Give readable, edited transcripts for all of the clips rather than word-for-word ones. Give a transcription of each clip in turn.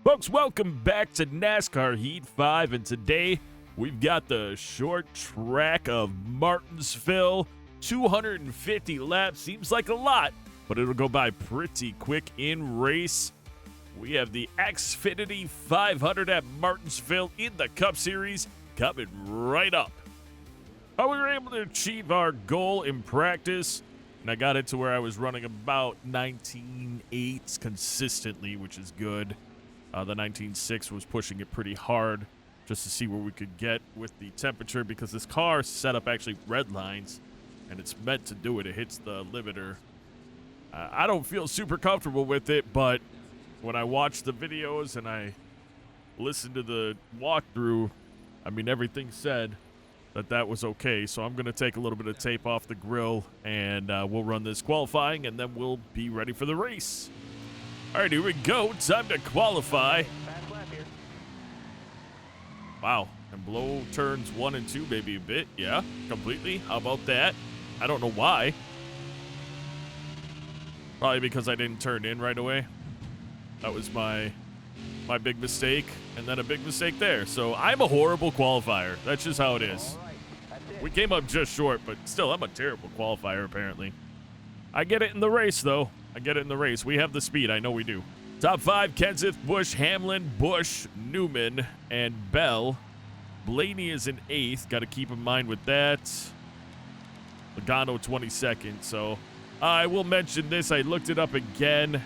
Folks, welcome back to NASCAR Heat 5, and today we've got the short track of Martinsville. 250 laps, seems like a lot, but it'll go by pretty quick in race. We have the Xfinity 500 at Martinsville in the Cup Series coming right up. We were able to achieve our goal in practice, and I got it to where I was running about 19.8 consistently, which is good. The 19.6 was pushing it pretty hard just to see where we could get with the temperature, because this car setup actually red lines, and it's meant to do it. It hits the limiter. I don't feel super comfortable with it, but when I watched the videos and I listened to the walkthrough, I mean, everything said that was okay. So I'm going to take a little bit of tape off the grill, and we'll run this qualifying, and then we'll be ready for the race. All right, here we go. Time to qualify. Wow, and blow turns 1 and 2 maybe a bit. Yeah, completely. How about that? I don't know why. Probably because I didn't turn in right away. That was my big mistake, and then a big mistake there. So I'm a horrible qualifier. That's just how it is. We came up just short, but still, I'm a terrible qualifier apparently. I get it in the race, though. I get it in the race. We have the speed. I know we do. Top 5, Kenseth, Busch, Hamlin, Busch, Newman, and Bell. Blaney is in 8th. Got to keep in mind with that. Logano 22nd. So I will mention this. I looked it up again.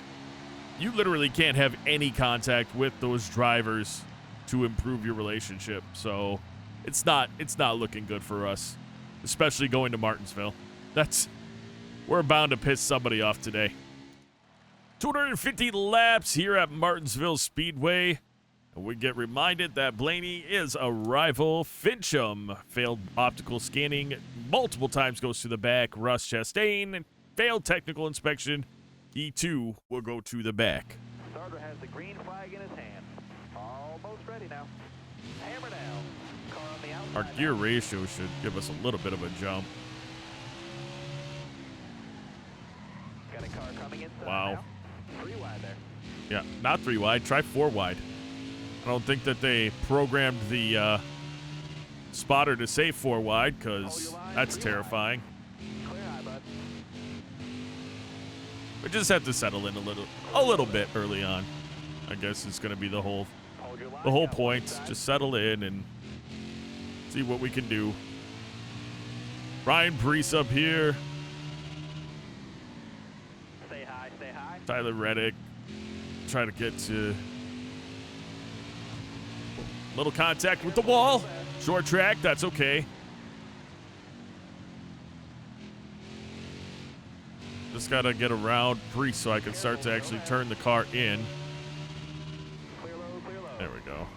You literally can't have any contact with those drivers to improve your relationship. So it's not looking good for us, especially going to Martinsville. We're bound to piss somebody off today. 250 laps here at Martinsville Speedway. And we get reminded that Blaney is a rival. Fincham failed optical scanning multiple times, goes to the back. Russ Chastain failed technical inspection. He too will go to the back. Starter has the green flag in his hand. Almost ready now. Hammer down. Car on the outside. Our gear ratio should give us a little bit of a jump. Got a car coming inside. Wow. Now. 3 wide there. Yeah, not 3 wide. Try 4 wide. I don't think that they programmed the spotter to say 4 wide, because that's terrifying. Clear high, bud. We just have to settle in a little bit early on. I guess it's going to be the whole point. Just settle in and see what we can do. Ryan Preece up here. Stay high, stay high. Tyler Reddick. Try to get to little contact with the wall. Short track, that's okay. Just got to get around Preece so I can start to actually turn the car in. Clear low, clear low. There we go.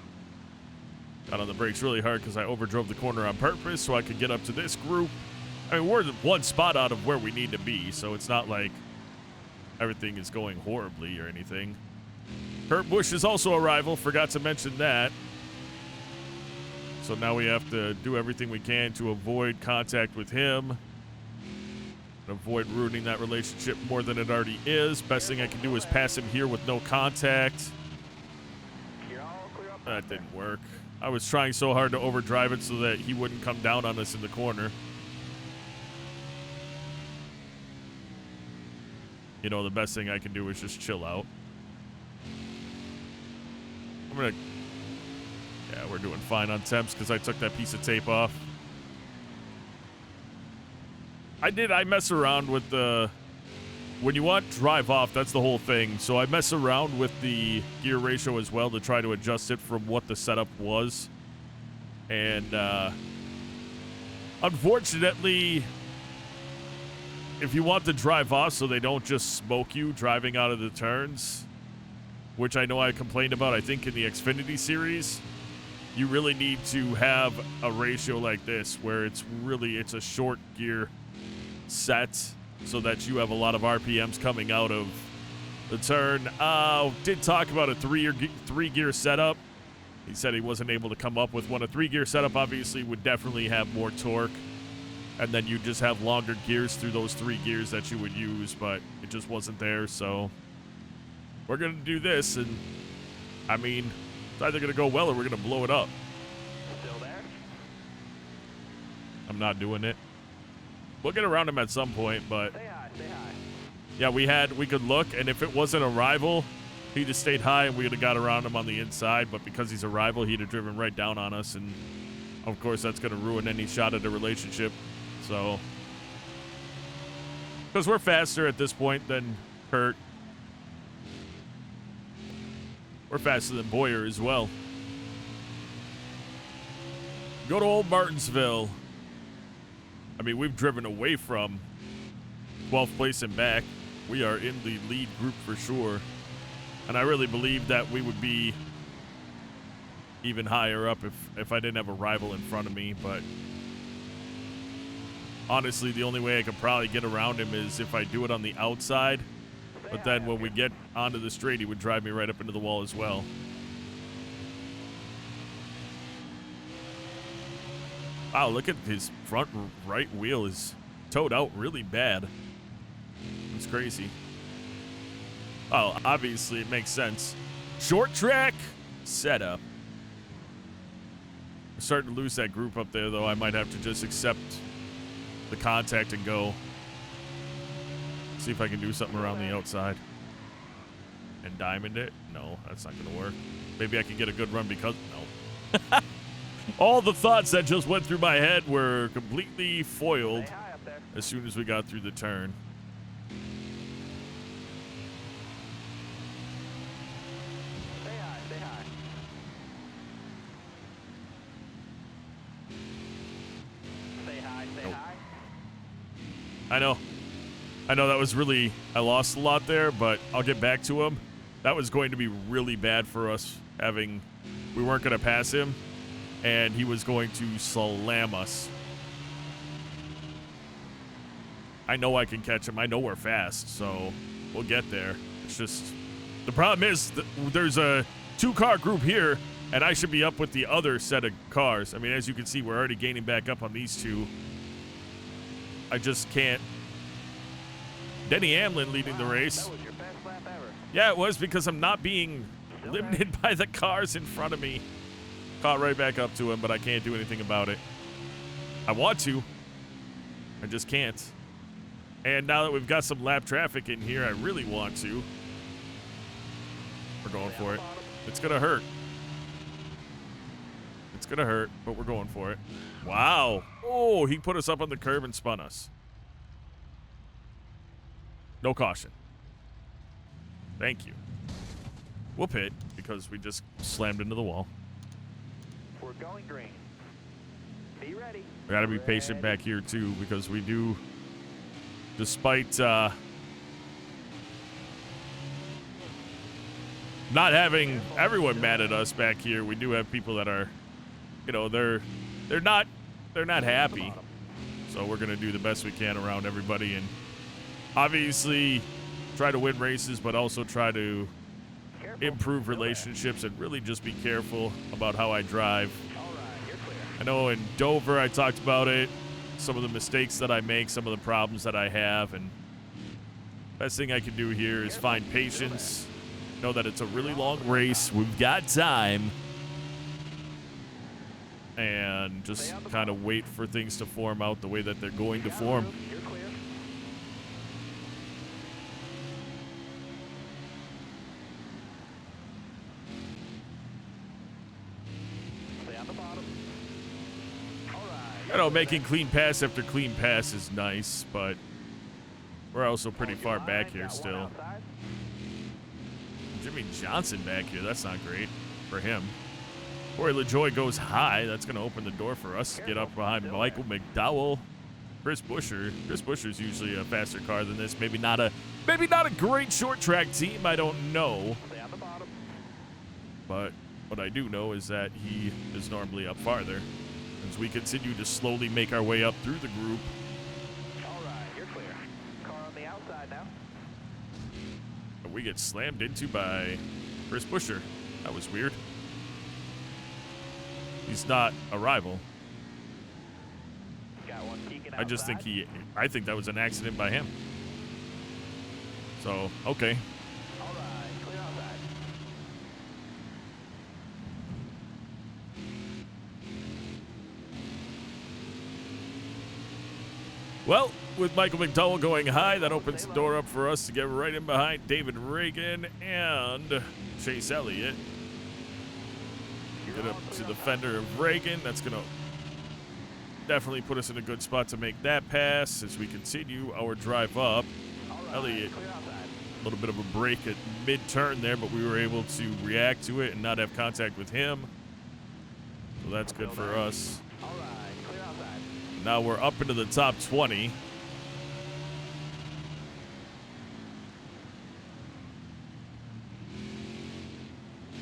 Got on the brakes really hard because I overdrove the corner on purpose so I could get up to this group. I mean, we're one spot out of where we need to be, so it's not like everything is going horribly or anything. Kurt Busch is also a rival. Forgot to mention that. So now we have to do everything we can to avoid contact with him and avoid ruining that relationship more than it already is. Best thing I can do is pass him here with no contact. You're all clear up. That didn't work. I was trying so hard to overdrive it so that he wouldn't come down on us in the corner. You know, the best thing I can do is just chill out. Yeah, we're doing fine on temps because I took that piece of tape off. I mess around with the... When you want drive off, that's the whole thing. So I mess around with the gear ratio as well to try to adjust it from what the setup was. And unfortunately, if you want to drive off so they don't just smoke you driving out of the turns, which I know I complained about, I think, in the Xfinity series, you really need to have a ratio like this where it's a short gear set so that you have a lot of RPMs coming out of the turn. Did talk about a three-gear setup. He said he wasn't able to come up with one. A 3-gear setup obviously would definitely have more torque, and then you just have longer gears through those 3 gears that you would use, but it just wasn't there, so we're going to do this, and I mean, it's either going to go well or we're going to blow it up. Still there? I'm not doing it. We'll get around him at some point, but Stay high, stay high. yeah, we could look, and if it wasn't a rival, he'd have stayed high and we would have got around him on the inside, but because he's a rival, he'd have driven right down on us, and of course that's going to ruin any shot at a relationship. So, because we're faster at this point than Kurt. We're faster than Boyer as well. Go to Old Martinsville. I mean, we've driven away from 12th place and back. We are in the lead group for sure. And I really believe that we would be even higher up if I didn't have a rival in front of me. But honestly, the only way I could probably get around him is if I do it on the outside. But then when we get onto the straight, he would drive me right up into the wall as well. Wow, look at his front right wheel is towed out really bad. It's crazy. Oh, obviously it makes sense. Short track setup. I'm starting to lose that group up there, though. I might have to just accept the contact and go. See if I can do something around the outside. And diamond it? No, that's not going to work. Maybe I can get a good run because... No. All the thoughts that just went through my head were completely foiled Stay high up there. as soon as we got through the turn. Stay high, stay high. Stay high, stay Nope. high. I know that was really... I lost a lot there, but I'll get back to him. That was going to be really bad for us having... We weren't going to pass him, and he was going to slam us. I know I can catch him. I know we're fast, so we'll get there. It's just... The problem is there's a two-car group here, and I should be up with the other set of cars. I mean, as you can see, we're already gaining back up on these two. I just can't... Denny Hamlin leading the race. That was your best lap ever. Yeah, it was because I'm not being limited by the cars in front of me. Caught right back up to him, but I can't do anything about it. I want to. I just can't. And now that we've got some lap traffic in here, I really want to. We're going for it. It's going to hurt. It's going to hurt, but we're going for it. Wow. Oh, he put us up on the curb and spun us. No caution. Thank you. We'll pit because we just slammed into the wall. We're going green. Be ready. We got to be patient back here too because we do, despite not having everyone mad at us back here, we do have people that are, you know, they're not happy. So we're gonna do the best we can around everybody and obviously try to win races, but also try to improve relationships and really just be careful about how I drive. All right, you're clear. I know in Dover I talked about it, some of the mistakes that I make, some of the problems that I have, and best thing I can do here is find patience, know that it's a really long race, we've got time, and just kind of wait for things to form out the way that they're going to form. You're clear. Stay on the bottom. All right. I know making clean pass after clean pass is nice, but we're also pretty far back here still. Jimmy Johnson back here, that's not great for him. Corey LaJoy goes high. That's going to open the door for us to get up behind Michael McDowell. Chris Buescher. Chris Buescher's usually a faster car than this. Maybe not a great short track team. I don't know. Stay on the bottom. But what I do know is that he is normally up farther. As we continue to slowly make our way up through the group. All right, you're clear. Car on the outside now. We get slammed into by Chris Buescher. That was weird. He's not a rival. Got one peeking I just think outside. I think that was an accident by him. So, okay. All right, clear outside. Well, with Michael McDowell going high, that opens the door up for us to get right in behind David Reagan and Chase Elliott. Get up to the fender of Reagan. That's going to definitely put us in a good spot to make that pass as we continue our drive up. Elliott, a little bit of a break at mid-turn there, but we were able to react to it and not have contact with him. So that's good for us. Now we're up into the top 20.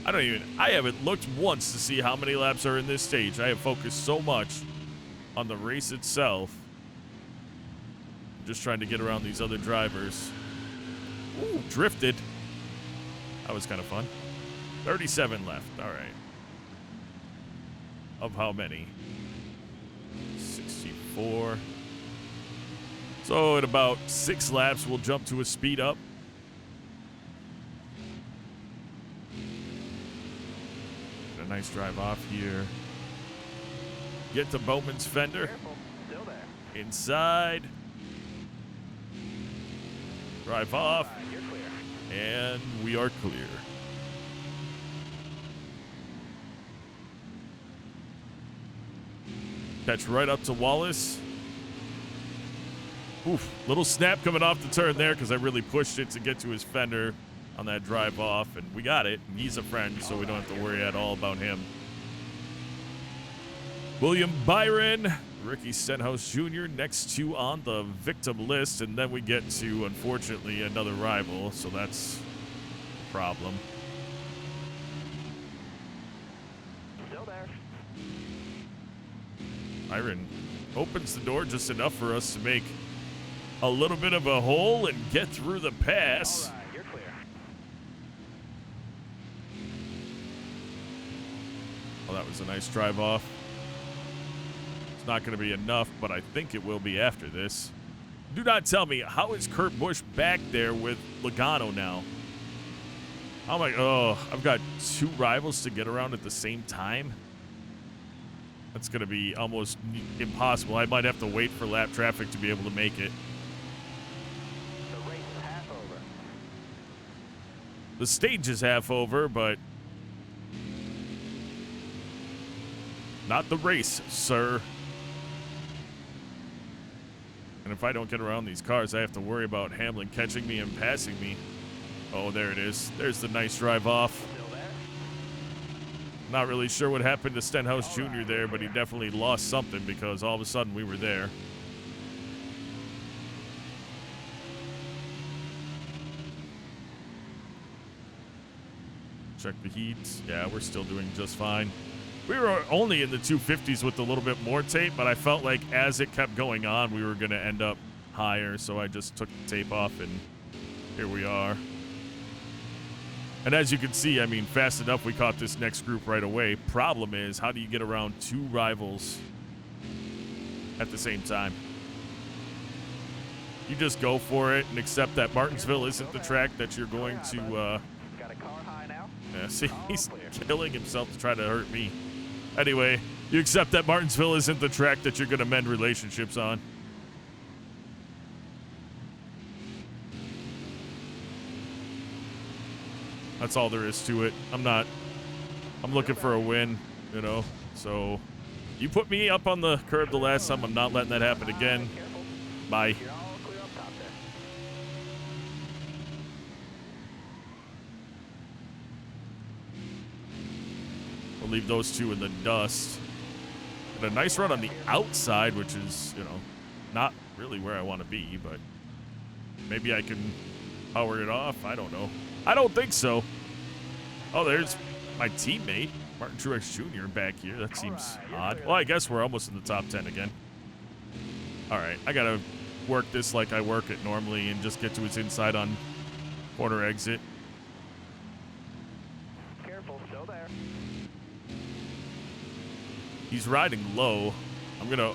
I haven't looked once to see how many laps are in this stage. I have focused so much on the race itself. I'm just trying to get around these other drivers. Ooh, drifted. That was kind of fun. 37 left. All right. Of how many? 64. So at about 6 laps, we'll jump to a speed up. Get a nice drive off here. Get to Bowman's fender. Still there. Inside. Drive off. You're clear. And we are clear. Catch right up to Wallace. Oof, little snap coming off the turn there because I really pushed it to get to his fender on that drive off, and we got it. And he's a friend, so we don't have to worry at all about him. William Byron, Ricky Stenhouse Jr. next to on the victim list, and then we get to, unfortunately, another rival, so that's a problem. Still there. Byron opens the door just enough for us to make a little bit of a hole and get through the pass. All right, you're clear. Oh, that was a nice drive off. It's not going to be enough, but I think it will be after this. Do not tell me, how is Kurt Busch back there with Logano now? Oh my, I've got 2 rivals to get around at the same time. That's going to be almost impossible. I might have to wait for lap traffic to be able to make it. The race is half over. The stage is half over, but not the race, sir. And if I don't get around these cars, I have to worry about Hamlin catching me and passing me. Oh, there it is. There's the nice drive off. Still there. Not really sure what happened to Stenhouse Jr. there, but he definitely lost something because all of a sudden we were there. Check the heat. Yeah, we're still doing just fine. We were only in the 250s with a little bit more tape, but I felt like as it kept going on, we were going to end up higher, so I just took the tape off, and here we are. And as you can see, I mean, fast enough, we caught this next group right away. Problem is, how do you get around 2 rivals at the same time? You just go for it and accept that Martinsville isn't the track that you're going to, Got a car high now. yeah, see, he's killing himself to try to hurt me. Anyway, you accept that Martinsville isn't the track that you're going to mend relationships on. That's all there is to it. I'm looking for a win, you know. So, you put me up on the curb the last time. I'm not letting that happen again. Careful. Bye. You're all clear up top there. We'll leave those 2 in the dust. And a nice run on the outside, which is, you know, not really where I want to be, but maybe I can power it off. I don't know. I don't think so. Oh, there's my teammate, Martin Truex Jr. back here. That seems odd. Well, I guess we're almost in the top 10 again. All right, I got to work this like I work it normally and just get to his inside on corner exit. Careful, still there. He's riding low. I'm gonna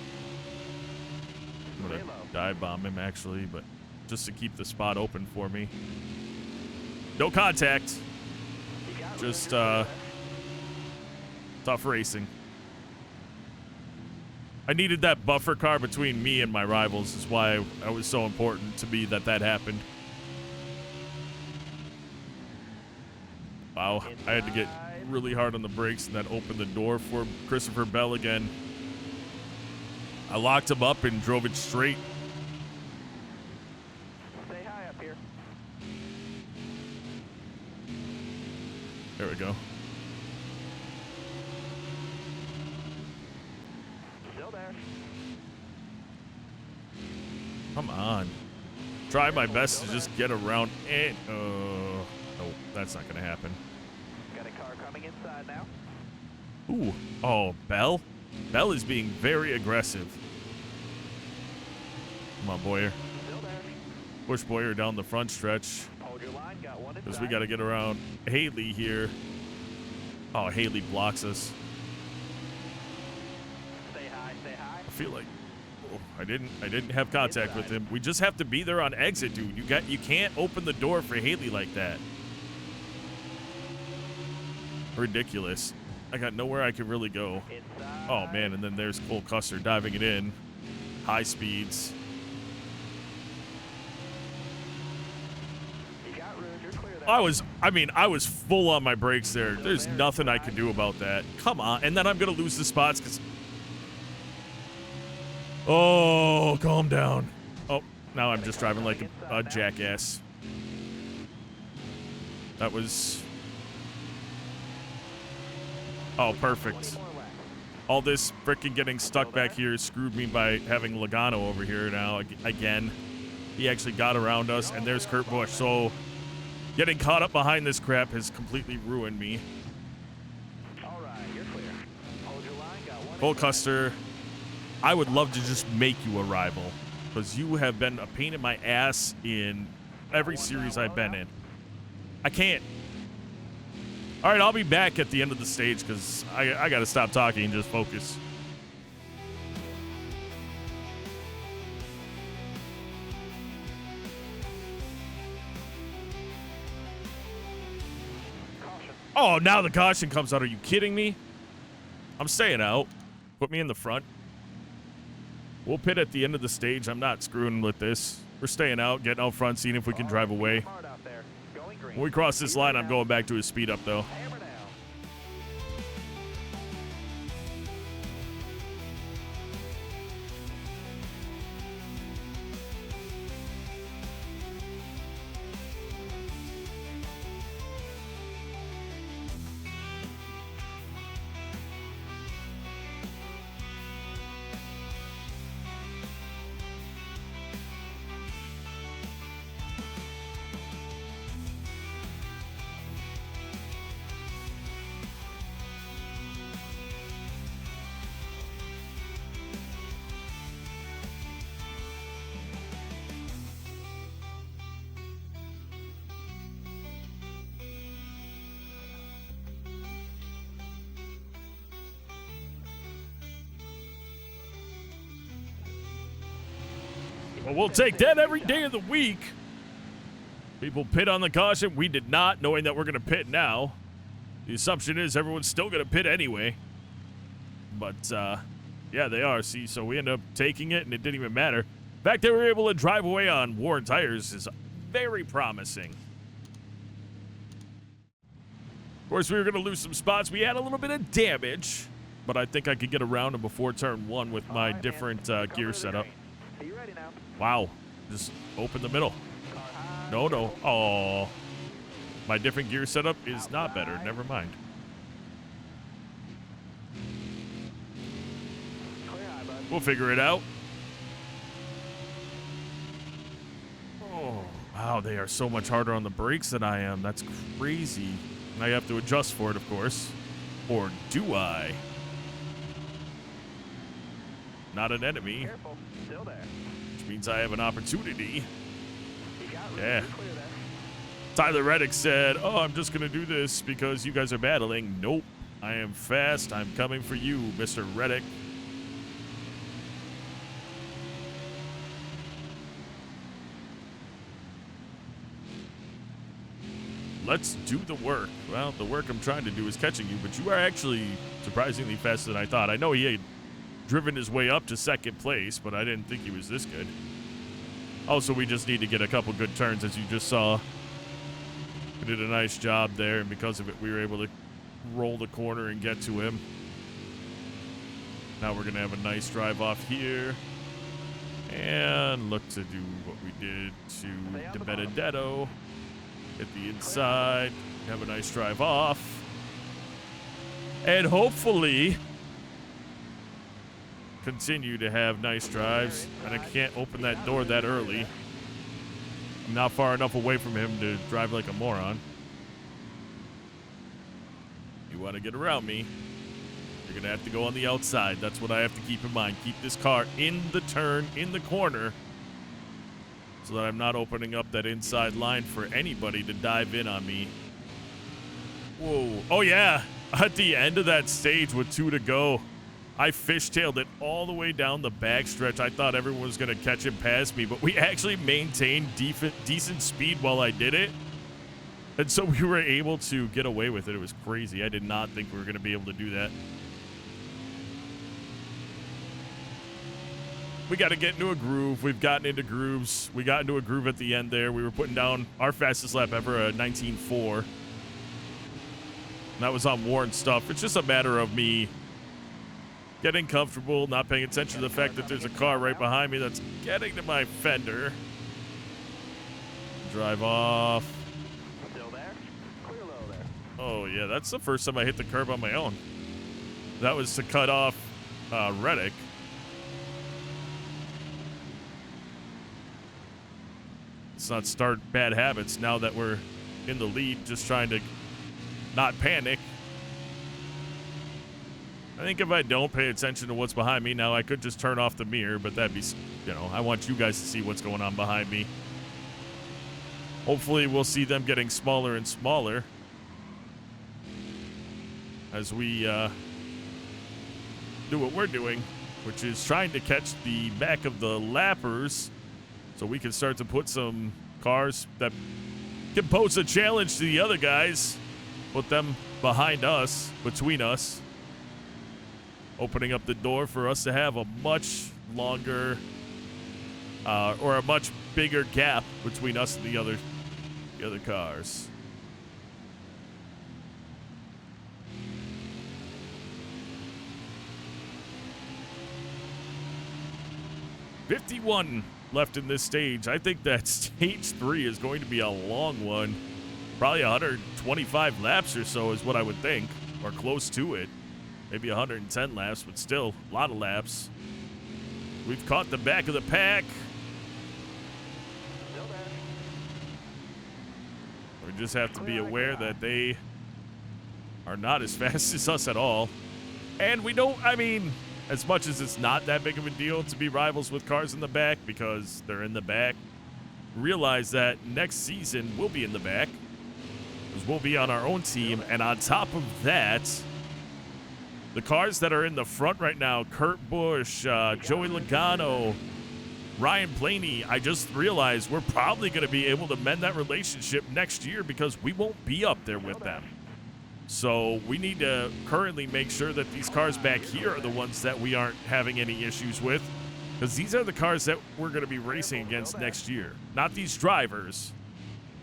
dive bomb him actually, but just to keep the spot open for me. No contact. Just tough racing. I needed that buffer car between me and my rivals is why it was so important to me that happened. Wow, I had to get really hard on the brakes, and that opened the door for Christopher Bell again. I locked him up and drove it straight. Stay high up here. There we go. Still there. Come on. Try my best to just get around it. No, that's not gonna happen. Got a car coming inside now. Ooh. Oh, Bell? Bell is being very aggressive. Come on, Boyer. Still there. Push Boyer down the front stretch. Hold your line. Got one Because inside. we got to get around Haley here. Oh, Haley blocks us. Stay high. Stay high. I feel like I didn't have contact with him. We just have to be there on exit, dude. You can't open the door for Haley like that. Ridiculous. I got nowhere I can really go. Inside. Oh man, and then there's Cole Custer diving it in. High speeds. You got room. You're clear there. I was full on my brakes there. There's nothing I can do about that. Come on. And then I'm gonna lose the spots because. Oh, calm down. Oh, now I'm just driving like a jackass. That was. Oh, perfect. All this frickin' getting stuck back here screwed me by having Logano over here now again. He actually got around us, and there's Kurt Busch. So getting caught up behind this crap has completely ruined me. All right, you're clear. Hold your line. Got one. Cole Custer, I would love to just make you a rival because you have been a pain in my ass in every series I've been in. I can't. All right, I'll be back at the end of the stage because I got to stop talking and just focus. Caution. Oh, now the caution comes out. Are you kidding me? I'm staying out. Put me in the front. We'll pit at the end of the stage. I'm not screwing with this. We're staying out, getting out front, seeing if we can drive away. Smart out there. Going green. When we cross this line, I'm going back to his speed up, though. Hammer down. Well, we'll take that every day of the week. People pit on the caution. We did not, knowing that we're going to pit now. The assumption is everyone's still going to pit anyway. But, yeah, they are. See, so we end up taking it, and it didn't even matter. The fact that we were able to drive away on worn tires is very promising. Of course, we were going to lose some spots. We had a little bit of damage, but I think I could get around them before turn one with my different gear setup. Are you ready now? Wow. Just open the middle. Car high. No, no. Oh. My different gear setup is not better. Never mind. Clear high, bud. We'll figure it out. Oh, wow. They are so much harder on the brakes than I am. That's crazy. And I have to adjust for it, of course. Or do I? Not an enemy, Careful. Still there. which means I have an opportunity. You got room. Yeah. You're clear there. Tyler Reddick said, "Oh, I'm just going to do this because you guys are battling." Nope. I am fast. I'm coming for you, Mr. Reddick. Let's do the work. Well, the work I'm trying to do is catching you, but you are actually surprisingly faster than I thought. I know he driven his way up to second place, but I didn't think he was this good. Also, we just need to get a couple good turns, as you just saw. We did a nice job there, and because of it, we were able to roll the corner and get to him. Now we're going to have a nice drive off here. And look to do what we did to De Benedetto. Hit the inside. Have a nice drive off. And hopefully continue to have nice drives. And I can't open that door that early. I'm not far enough away from him to drive like a moron. You want to get around me, you're going to have to go on the outside. That's what I have to keep in mind. Keep this car in the turn, in the corner, so that I'm not opening up that inside line for anybody to dive in on me. Whoa. Oh, yeah. At the end of that stage with 2 to go, I fishtailed it all the way down the backstretch. I thought everyone was going to catch and pass me, but we actually maintained decent speed while I did it. And so we were able to get away with it. It was crazy. I did not think we were going to be able to do that. We got to get into a groove. We've gotten into grooves. We got into a groove at the end there. We were putting down our fastest lap ever, a 19.4. And that was on Warren stuff. It's just a matter of me getting comfortable, not paying attention to the fact that there's a car right behind me that's getting to my fender. Drive off. Still there? Clear low there. Oh, yeah, that's the first time I hit the curb on my own. That was to cut off Reddick. Let's not start bad habits now that we're in the lead, just trying to not panic. I think if I don't pay attention to what's behind me, now I could just turn off the mirror, but that'd be, you know, I want you guys to see what's going on behind me. Hopefully we'll see them getting smaller and smaller as we do what we're doing, which is trying to catch the back of the lappers so we can start to put some cars that can pose a challenge to the other guys, put them behind us, between us, opening up the door for us to have a much longer or a much bigger gap between us and the other cars. $51 left in this stage. I think that stage 3 is going to be a long one. Probably 125 laps or so is what I would think, or close to it. Maybe 110 laps, but still a lot of laps. We've caught the back of the pack. We just have to be aware that they are not as fast as us at all. And we don't, I mean, as much as it's not that big of a deal to be rivals with cars in the back because they're in the back, realize that next season we'll be in the back because we'll be on our own team. And on top of that, the cars that are in the front right now, Kurt Busch, Joey Logano, Ryan Blaney, I just realized we're probably going to be able to mend that relationship next year because we won't be up there with them. So we need to currently make sure that these cars back here are the ones that we aren't having any issues with, because these are the cars that we're going to be racing against next year, not these drivers.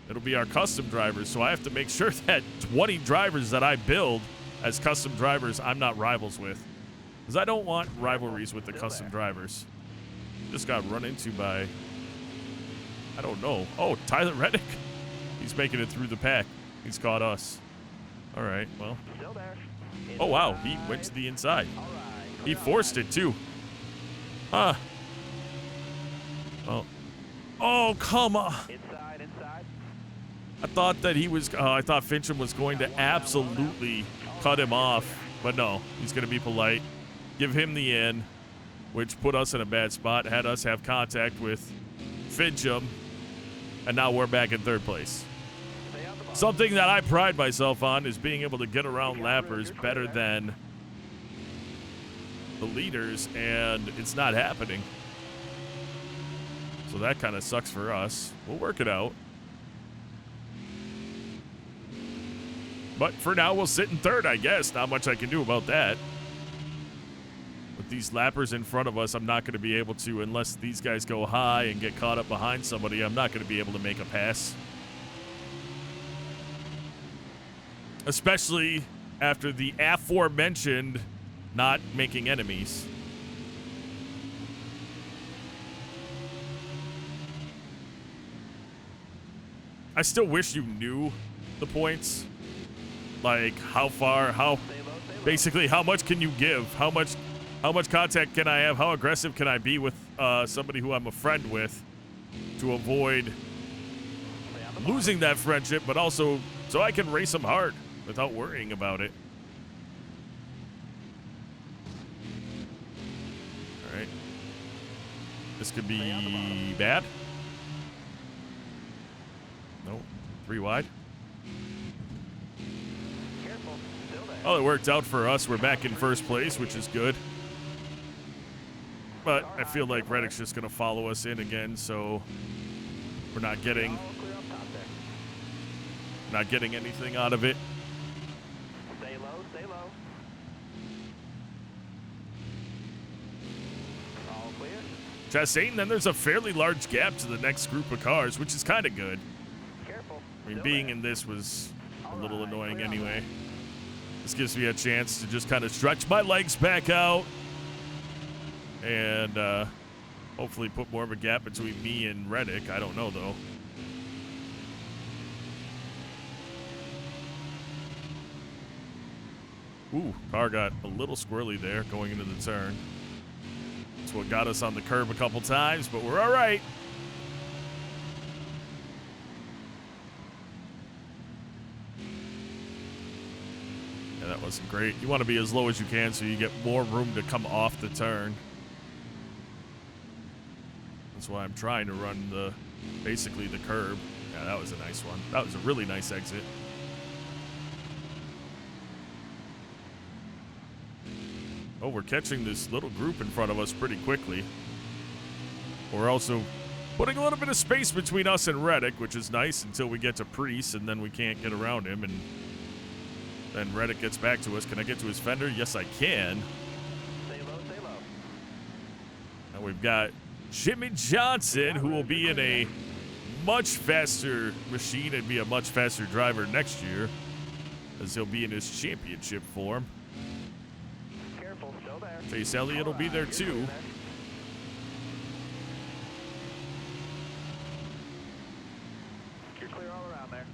It'll be our custom drivers. So I have to make sure that 20 drivers that I build as custom drivers I'm not rivals with, because I don't want rivalries with the custom drivers. Just got run into by, I don't know. Oh, Tyler Reddick. He's making it through the pack. He's caught us. All right, well. Oh, wow. He went to the inside. He forced it, too. Huh. Oh. Oh, come on. I thought that he was, I thought Fincham was going to absolutely cut him off. But no, he's going to be polite. Give him the in, which put us in a bad spot, had us have contact with Fincham, and now we're back in third place. Something that I pride myself on is being able to get around lappers better than the leaders, and it's not happening. So that kind of sucks for us. We'll work it out. But for now, we'll sit in third, I guess. Not much I can do about that. with these lappers in front of us, I'm not going to be able to, unless these guys go high and get caught up behind somebody, I'm not going to be able to make a pass. Especially after the aforementioned not making enemies. I still wish you knew the points. Like how far, basically how much can you give? How much contact can I have? How aggressive can I be with somebody who I'm a friend with to avoid losing that friendship, but also so I can race them hard without worrying about it. All right. This could be bad. No, 3 wide. Oh, it worked out for us. We're back in first place, which is good. But I feel like Reddick's just going to follow us in again, so we're not getting anything out of it. Stay low, stay low. All clear. Chastain, then there's a fairly large gap to the next group of cars, which is kind of good. Careful. I mean, being in this was a little annoying anyway. This gives me a chance to just kind of stretch my legs back out and hopefully put more of a gap between me and Reddick. I don't know, though. Ooh, car got a little squirrely there going into the turn. That's what got us on the curb a couple times, but we're all right. Yeah, that wasn't great. You want to be as low as you can so you get more room to come off the turn. That's why I'm trying to run basically the curb. Yeah, that was a nice one. That was a really nice exit. Oh, we're catching this little group in front of us pretty quickly. We're also putting a little bit of space between us and Reddick, which is nice until we get to Priest, and then we can't get around him, and then Reddick gets back to us. Can I get to his fender? Yes, I can. Stay low, stay low. And we've got Jimmy Johnson, who will be in a much faster machine and be a much faster driver next year, as he'll be in his championship form. Careful, still there. Chase Elliott will be there too. You're clear all around there.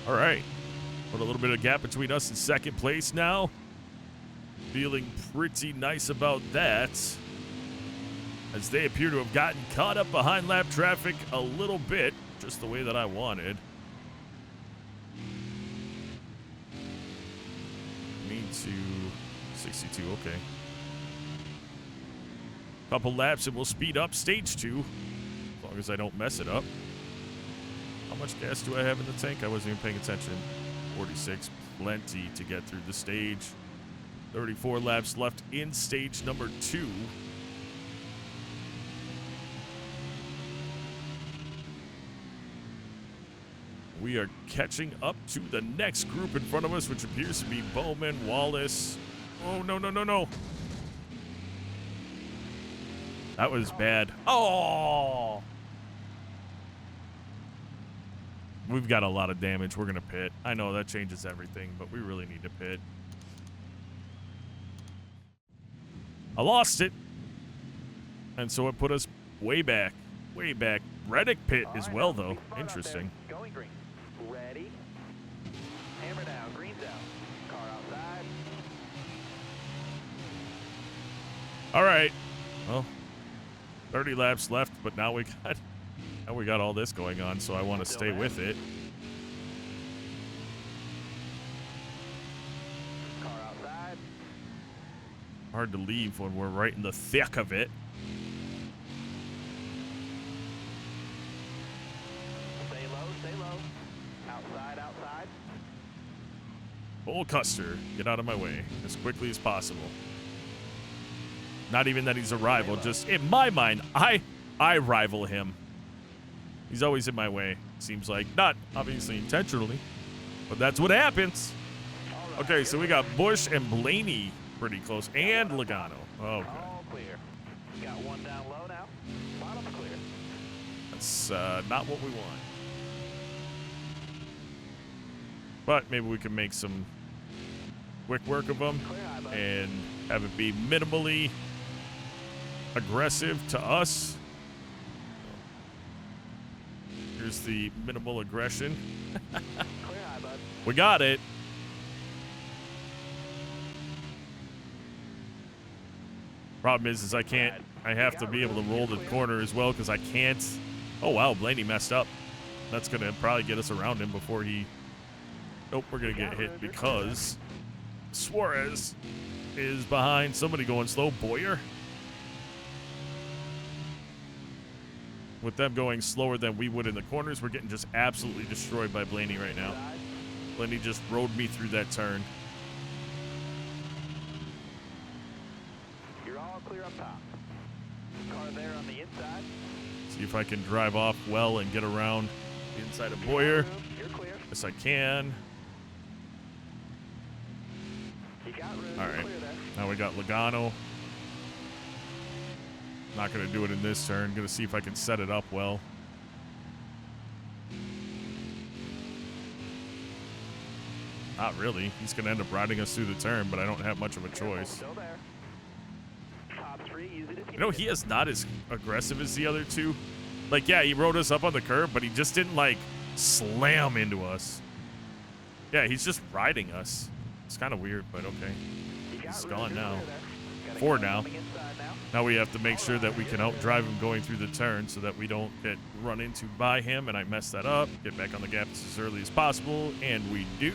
All right. Put a little bit of gap between us and second place now. Feeling pretty nice about that, as they appear to have gotten caught up behind lap traffic a little bit, just the way that I wanted. Me to 62, okay. Couple laps and we'll speed up stage 2, as long as I don't mess it up. How much gas do I have in the tank? I wasn't even paying attention. 46, plenty to get through the stage. 34 laps left in stage number 2. We are catching up to the next group in front of us, which appears to be Bowman, Wallace. Oh, no, no, no, no. That was bad. Oh! We've got a lot of damage. We're going to pit. I know that changes everything, but we really need to pit. I lost it. And so it put us way back. Way back. Reddick pit as well, though. Interesting. Going green. Ready. Hammer down. Green's out. Car outside. All right. Well, 30 laps left, but now we got all this going on, so I want to stay with it. Car outside. Hard to leave when we're right in the thick of it. Stay low, stay low. Outside, outside. Bull Custer, get out of my way as quickly as possible. Not even that he's a rival, just in my mind, I rival him. He's always in my way, seems like. Not obviously intentionally, but that's what happens. Okay, so we got Bush and Blaney pretty close, and Logano. Okay. All clear. Got one down low now. Bottom's clear. That's not what we want. But maybe we can make some quick work of them Clear high, bud. and have it be minimally aggressive to us. Here's the minimal aggression. Clear high, bud. We got it. Problem is I can't, I have to be able to roll the corner as well because I can't. Oh, wow, Blaney messed up. That's going to probably get us around him before he, nope, we're going to get hit because Suarez is behind somebody going slow. Boyer. With them going slower than we would in the corners, we're getting just absolutely destroyed by Blaney right now. Blaney just rode me through that turn. You're all clear up top. Car there on the inside. See if I can drive off well and get around the inside of Boyer. You're clear. Yes, I can. You got room. All You're right. clear there. Now we got Logano. Not going to do it in this turn. Going to see if I can set it up well. Not really. He's going to end up riding us through the turn, but I don't have much of a choice. Still there. Top three, use it if you You know, need he it. is not as aggressive as the other two. Like, yeah, he rode us up on the curb, but he just didn't, like, slam into us. Yeah, he's just riding us. It's kind of weird, but okay. You got He's room, gone you're now. clear there. Got a 4 car now. coming inside now. Now we have to make sure that we can outdrive him going through the turn so that we don't get run into by him, and I messed that up. Get back on the gap as early as possible, and we do.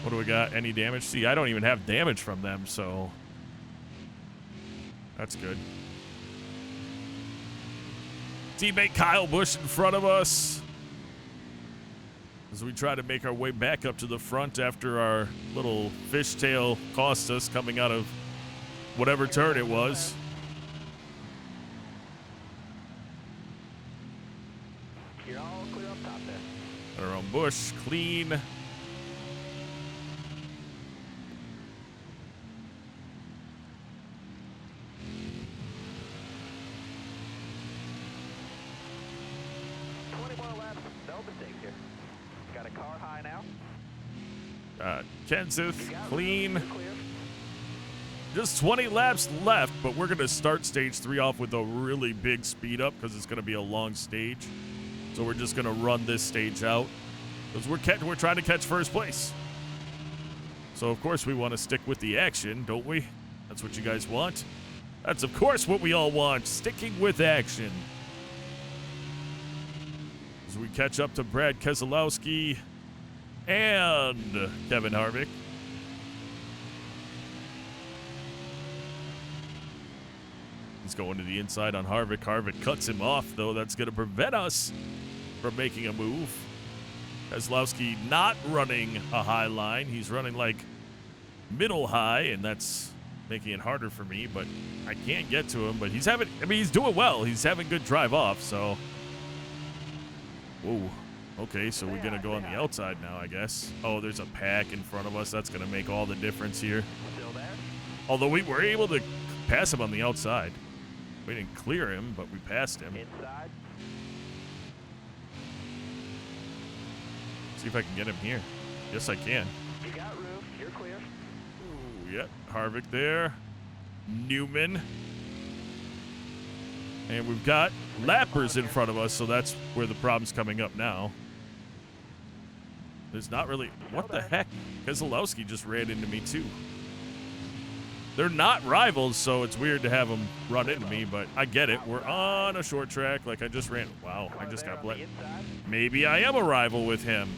What do we got? Any damage? See, I don't even have damage from them, so that's good. Teammate Kyle Busch in front of us as we try to make our way back up to the front after our little fishtail cost us coming out of whatever turn it was. You're all clear up top there. Our own Busch, clean. Got a car high now. Kenseth, You got room, clean. you're clear. Just 20 laps left, but we're going to start stage 3 off with a really big speed up because it's going to be a long stage. So we're just going to run this stage out because we're trying to catch first place. So, of course, we want to stick with the action, don't we? That's what you guys want. That's, of course, what we all want, sticking with action. As we catch up to Brad Keselowski and Kevin Harvick. He's going to the inside on Harvick. Harvick cuts him off, though. That's going to prevent us from making a move. Keselowski not running a high line. He's running like middle high, and that's making it harder for me, but I can't get to him. But he's having, I mean, he's doing well. He's having good drive off, so. Whoa. Okay, so we're going to go on the outside now, I guess. Oh, there's a pack in front of us. That's going to make all the difference here. Still there. Although we were able to pass him on the outside. We didn't clear him, but we passed him. Inside. See if I can get him here. Yes, I can. You got room. You're clear. Ooh, yep. Harvick there. Newman. And we've got lappers in front of us, so that's where the problem's coming up now. There's not really... What the heck? Keselowski just ran into me, too. They're not rivals, so it's weird to have them run into me, but I get it. We're on a short track like I just ran. Wow, I just got bled. Maybe I am a rival with him.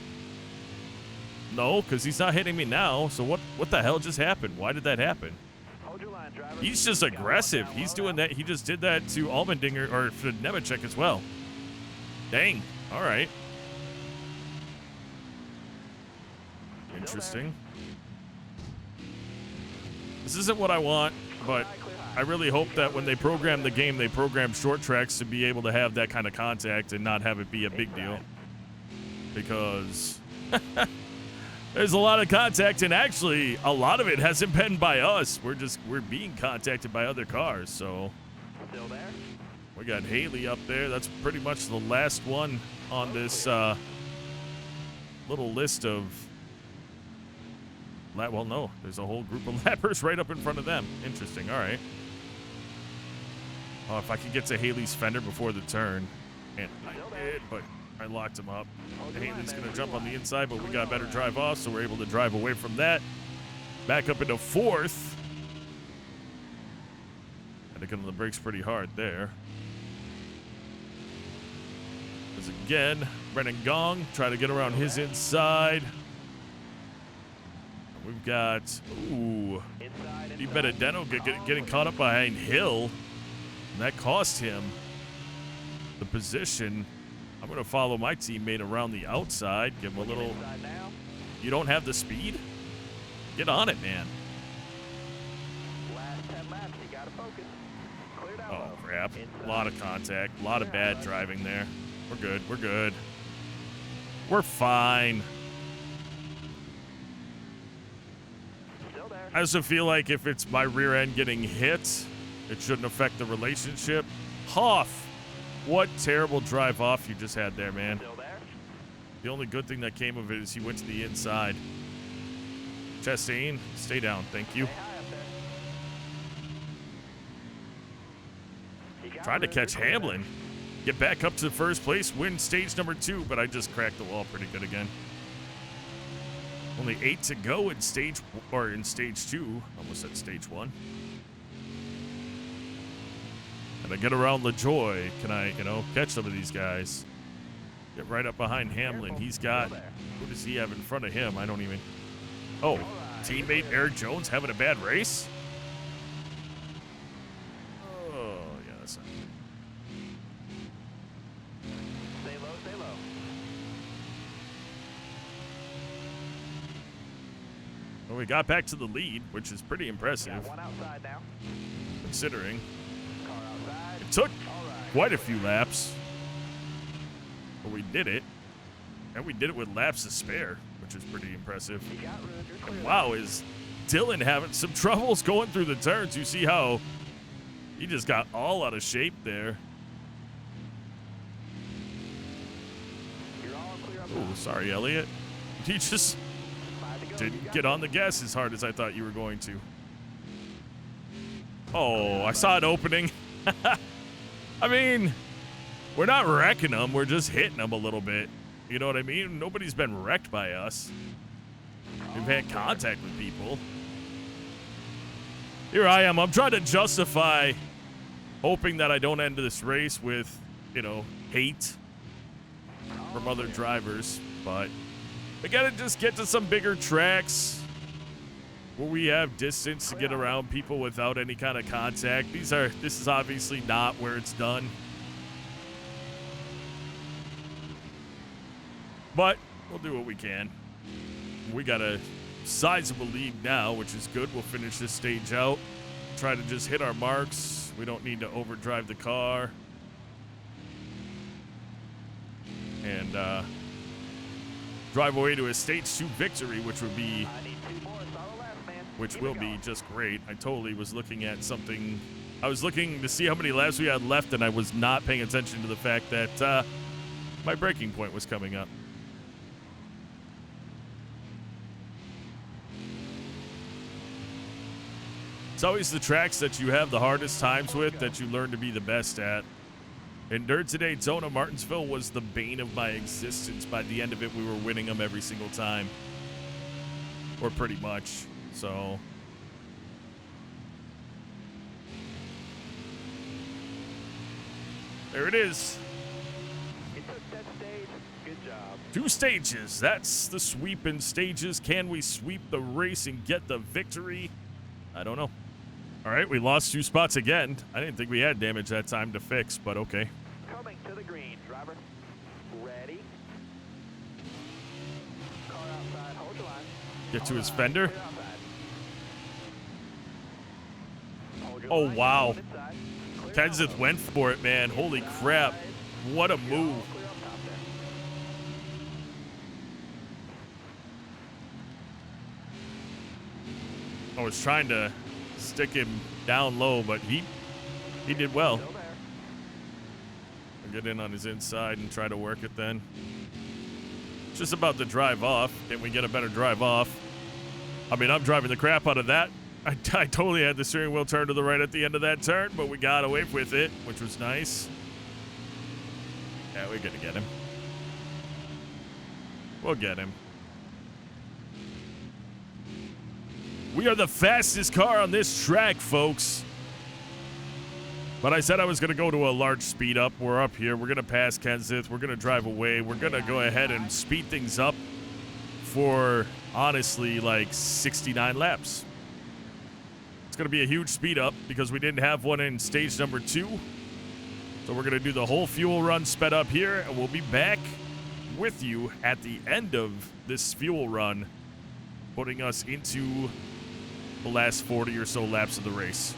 No, because he's not hitting me now, so what the hell just happened? Why did that happen? Hold your line, driver. He's just aggressive. He's doing that. He just did that to Allmendinger or to Nemechek as well. Dang. All right. Interesting. This isn't what I want, but I really hope that when they program the game, they program short tracks to be able to have that kind of contact and not have it be a big deal. Because There's a lot of contact, and actually, a lot of it hasn't been by us. We're being contacted by other cars, so. Still there? We got Haley up there. That's pretty much the last one on this little list of. Well, no, there's a whole group of lappers right up in front of them. Interesting. All right. Oh, if I could get to Haley's fender before the turn, and I did, but I locked him up. Haley's gonna jump on the inside, but we got a better drive off, so we're able to drive away from that. Back up into fourth. Had to get on the brakes pretty hard there. As again, Brennan Gong try to get around his inside. We've got, ooh, Di Benedetto getting caught up behind Hill. And that cost him the position. I'm going to follow my teammate around the outside. Give him a little. You don't have the speed? Get on it, man. Last 10 laps, you gotta focus. Cleared out. Oh, crap. A lot of contact. A lot of bad driving there. We're good. We're good. We're fine. Still there. I also feel like if it's my rear end getting hit, it shouldn't affect the relationship. Hoff, what terrible drive off you just had there, man. Still there? The only good thing that came of it is he went to the inside. Chastain, stay down. Thank you. Stay high up there. You got Tried to room catch clear Hamlin. Get back up to first place, win stage number 2, but I just cracked the wall pretty good again. Only 8 to go in stage 2. Almost at stage 1. And I get around LaJoy. Can I, catch some of these guys? Get right up behind Hamlin. He's got, who does he have in front of him? I don't even. Oh, teammate Eric Jones having a bad race? Oh, yeah, that's not good. Stay low, stay low. Well, we got back to the lead, which is pretty impressive, Got one outside now. considering Car outside. it took All right. quite a few laps. But we did it. And we did it with laps to spare, which is pretty impressive. You got room, you're clear. And wow, is Dylan having some troubles going through the turns? You see how he just got all out of shape there. You're all clear up Oh, top. sorry, Elliot. He just 5 to go. You didn't got get on the gas as hard as I thought you were going to. Oh, I saw it opening. I mean, we're not wrecking them. We're just hitting them a little bit. You know what I mean? Nobody's been wrecked by us. We've had contact with people. Here I am. I'm trying to justify hoping that I don't end this race with, hate from other drivers. But we got to just get to some bigger tracks where we have distance to get around people without any kind of contact. This is obviously not where it's done. But we'll do what we can. We got a sizable lead now, which is good. We'll finish this stage out. Try to just hit our marks. We don't need to overdrive the car. And drive away to a stage 2 victory, which would be, I need 2 more. Solid lap, man. which Keep will it be going. just great. I totally was looking at something. I was looking to see how many laps we had left, and I was not paying attention to the fact that my breaking point was coming up. It's always the tracks that you have the hardest times with that you learn to be the best at. In Dirt to Daytona, Martinsville was the bane of my existence. By the end of it, we were winning them every single time. Or pretty much. So. There it is. You took that stage. Good job. 2 stages. That's the sweep in stages. Can we sweep the race and get the victory? I don't know. All right, we lost 2 spots again. I didn't think we had damage that time to fix, but okay. Coming to the green, driver. Ready. Car outside. Hold your line. Get to All his right, fender. clear outside. Hold your Oh, line, wow. going inside. Clear Kenseth outside. went for it, man. Holy crap. What a move. Clear up top there. I was trying to stick him down low, but he did well. Still there. I'll get in on his inside and try to work it then. Just about to drive off. Can we get a better drive off? I mean, I'm driving the crap out of that. I totally had the steering wheel turn to the right at the end of that turn, but we got away with it, which was nice. Yeah, we're gonna get him. We'll get him. We are the fastest car on this track, folks. But I said I was going to go to a large speed up. We're up here. We're going to pass Kenseth. We're going to drive away. We're going to go ahead and speed things up for, honestly, like 69 laps. It's going to be a huge speed up because we didn't have one in stage number 2. So we're going to do the whole fuel run sped up here, and we'll be back with you at the end of this fuel run, putting us into the last 40 or so laps of the race.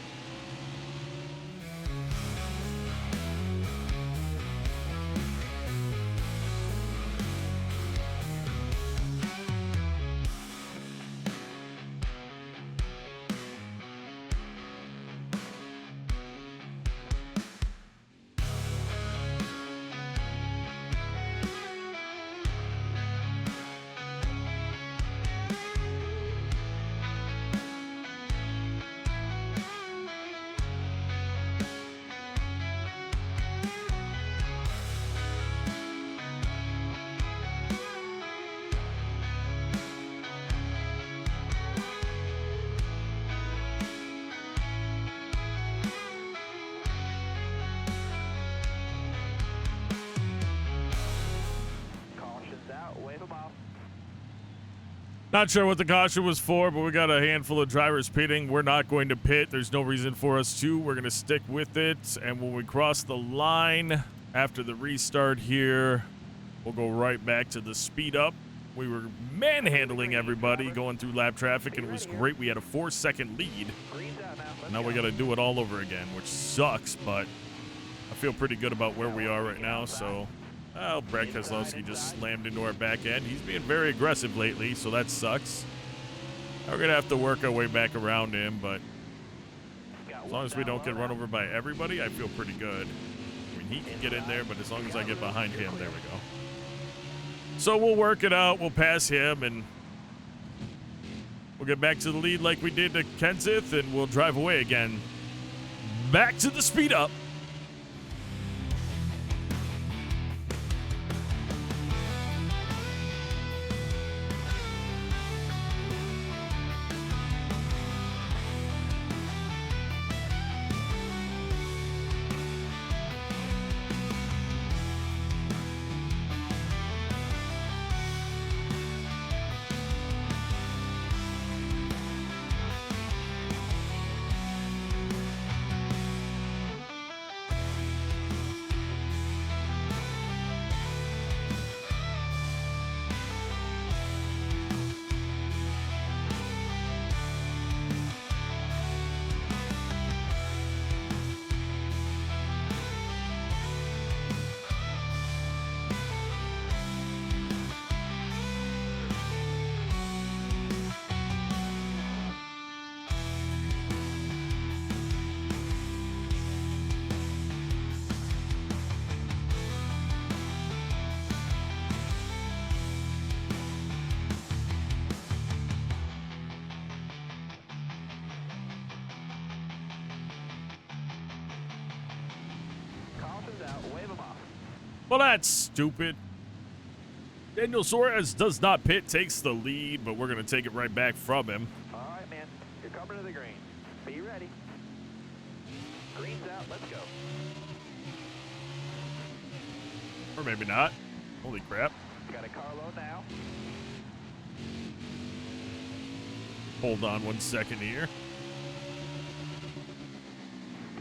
Not sure what the caution was for, but we got a handful of drivers pitting. We're not going to pit. There's no reason for us to. We're going to stick with it. And when we cross the line after the restart here, we'll go right back to the speed up. We were manhandling everybody going through lap traffic, and it was great. We had a 4-second lead. Now we got to do it all over again, which sucks, but I feel pretty good about where we are right now, so... Well, Brad Keselowski just slammed into our back end. He's being very aggressive lately, so that sucks. We're going to have to work our way back around him, but as long as we don't get run over by everybody, I feel pretty good. I mean, he can get in there, but as long as I get behind him, there we go. So we'll work it out. We'll pass him, and we'll get back to the lead like we did to Kenseth, and we'll drive away again. Back to the speed up. Well, that's stupid. Daniel Suarez does not pit, takes the lead, but we're going to take it right back from him. All right, man. You're coming to the green. Be ready. Green's out. Let's go. Or maybe not. Holy crap. Got a car low now. Hold on 1 second here.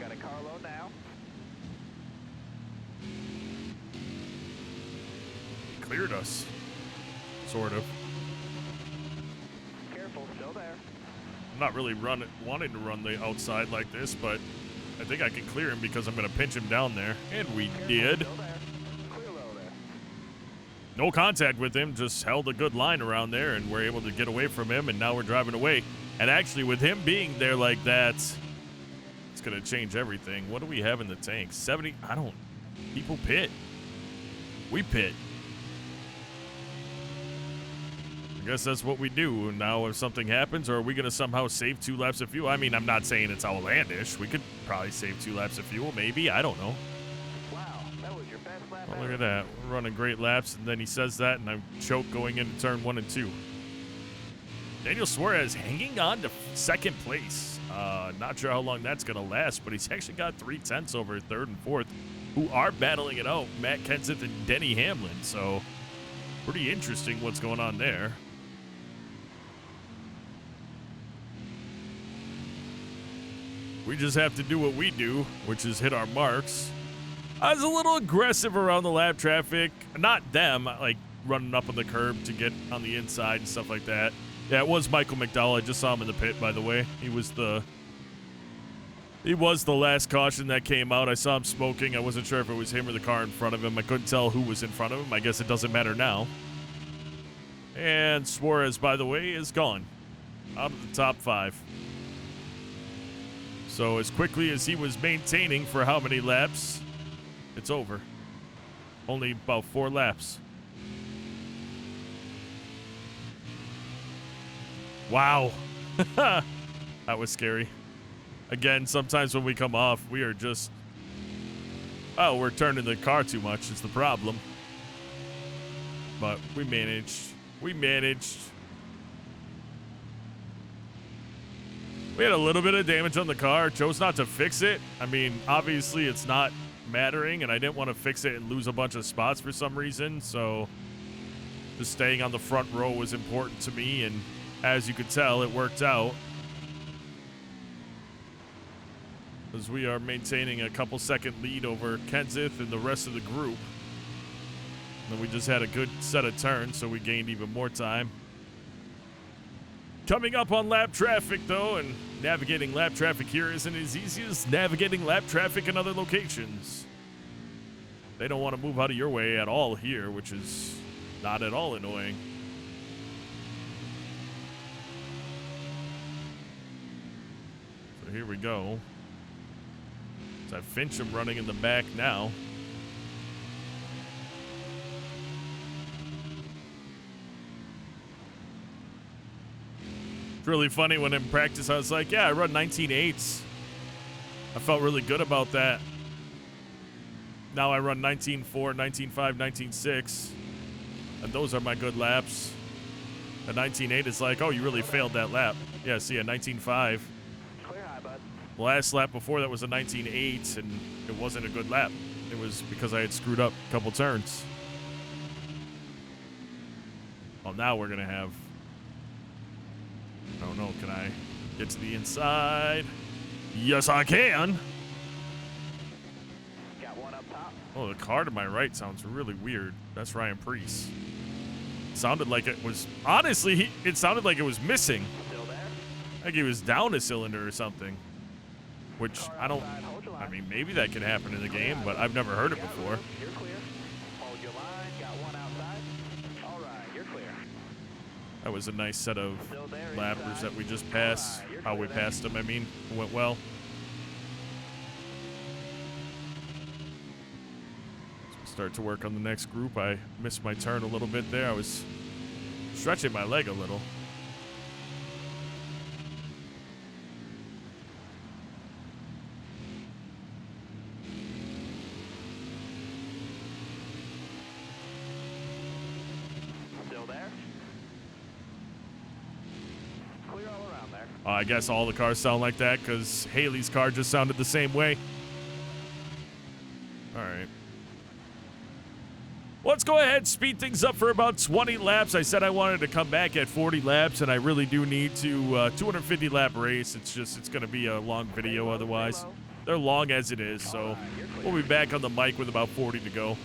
Got a car low now. Cleared us. Sort of. Careful, still there. I'm not really wanting to run the outside like this, but I think I can clear him because I'm going to pinch him down there. And we did. Still there. Clear low there. no contact with him, just held a good line around there, and we're able to get away from him, and now we're driving away. And actually, with him being there like that, it's going to change everything. What do we have in the tank? 70? People pit. We pit. I guess that's what we do. Now, if something happens, or are we going to somehow save 2 laps of fuel? I mean, I'm not saying it's outlandish. We could probably save 2 laps of fuel, maybe. I don't know. Wow, that was your best lap Oh, look ever. at that. We're running great laps, and then he says that, and I choke going into turn 1 and 2. Daniel Suarez hanging on to second place. Not sure how long that's going to last, but he's actually got 3/10 over third and fourth, who are battling it out, Matt Kenseth and Denny Hamlin. So, pretty interesting what's going on there. We just have to do what we do, which is hit our marks. I was a little aggressive around the lap traffic. Not them, like running up on the curb to get on the inside and stuff like that. Yeah, it was Michael McDowell. I just saw him in the pit, by the way. He was the last caution that came out. I saw him smoking. I wasn't sure if it was him or the car in front of him. I couldn't tell who was in front of him. I guess it doesn't matter now. And Suarez, by the way, is gone. Out of the top 5. So as quickly as he was maintaining for how many laps, it's over. Only about 4 laps. Wow. That was scary. Again, sometimes when we come off, we are just... Oh, we're turning the car too much is the problem. But we managed. We managed. We had a little bit of damage on the car. Chose not to fix it. I mean, obviously it's not mattering, and I didn't want to fix it and lose a bunch of spots for some reason, so just staying on the front row was important to me, and as you could tell, it worked out. As we are maintaining a couple second lead over Kenseth and the rest of the group. And we just had a good set of turns, so we gained even more time. Coming up on lap traffic, though, and navigating lap traffic here isn't as easy as navigating lap traffic in other locations. They don't want to move out of your way at all here, which is not at all annoying. So here we go. So I have Fincham running in the back now. It's really funny when in practice I was like, yeah, I run 19.8s. I felt really good about that. Now I run 19.4, 19.5, 19.6. And those are my good laps. A 19.8 is like, oh, you really failed that lap. Yeah, see, a 19.5. Clear high, bud. Last lap before that was a 19.8, and it wasn't a good lap. It was because I had screwed up a couple turns. Well, now we're going to have... I don't know, can I get to the inside? Yes, I can. Got one up top. Oh, the car to my right sounds really weird. That's Ryan Preece. Sounded like it was... Honestly, it sounded like it was missing. Still there? Like he was down a cylinder or something. Which, I don't... Outside, hold your line. I mean, maybe that could happen in the game, but I've never heard it before. You're clear. Hold your line. Got one outside. All right, you're clear. That was a nice set of Still there lappers inside. that we just passed. Alright, you're How we clear there. passed them, I mean. It went well. Start to work on the next group. I missed my turn a little bit there. I was stretching my leg a little. Still there? Clear all around there. I guess all the cars sound like that because Haley's car just sounded the same way. All right. Let's go ahead, speed things up for about 20 laps. I said I wanted to come back at 40 laps, and I really do need to 250 lap race. It's going to be a long video otherwise. They're long as it is, so we'll be back on the mic with about 40 to go.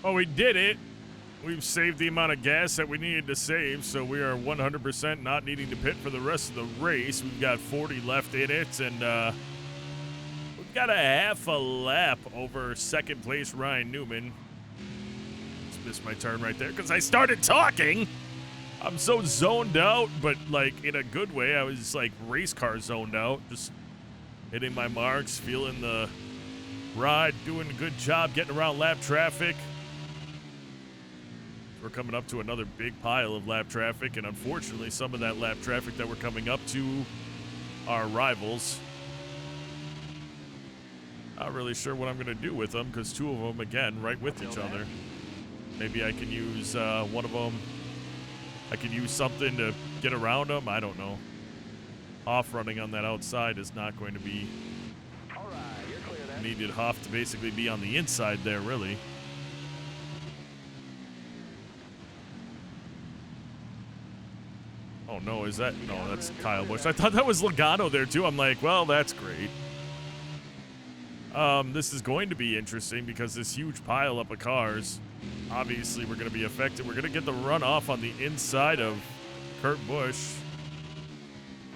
Oh, we did it. We've saved the amount of gas that we needed to save, so we are 100% not needing to pit for the rest of the race. We've got 40 left in it, and we've got a half a lap over second place Ryan Newman. Just missed my turn right there because I started talking. I'm so zoned out, but like in a good way. I was like race car zoned out, just hitting my marks, feeling the ride, doing a good job getting around lap traffic. We're coming up to another big pile of lap traffic, and unfortunately, some of that lap traffic that we're coming up to are rivals. Not really sure what I'm going to do with them, because two of them, again, right with each other. Maybe I can use one of them. I can use something to get around them. I don't know. Off-running on that outside is not going to be needed. Hoff to basically be on the inside there, really. Oh, no, is that? No, that's Kyle Busch. I thought that was Logano there, too. I'm like, well, that's great. This is going to be interesting because this huge pile up of cars, obviously, we're going to be affected. We're going to get the runoff on the inside of Kurt Busch.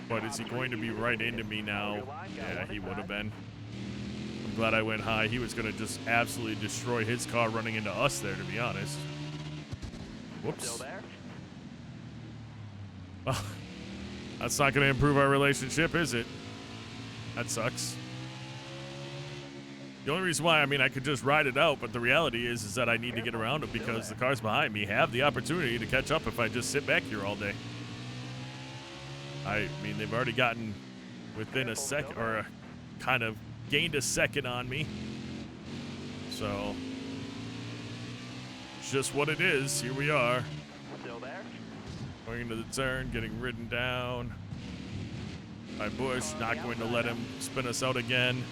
But is he going to be right into me now? Yeah, he would have been. I'm glad I went high. He was going to just absolutely destroy his car running into us there, to be honest. Whoops. Well, that's not going to improve our relationship, is it? That sucks. The only reason why, I mean, I could just ride it out, but the reality is that I need to get around them because the cars behind me have the opportunity to catch up if I just sit back here all day. I mean, they've already gotten within a second, or kind of gained a second on me. So, it's just what it is. Here we are. Still there? Going into the turn, getting ridden down by Busch. Not going to let him spin us out again.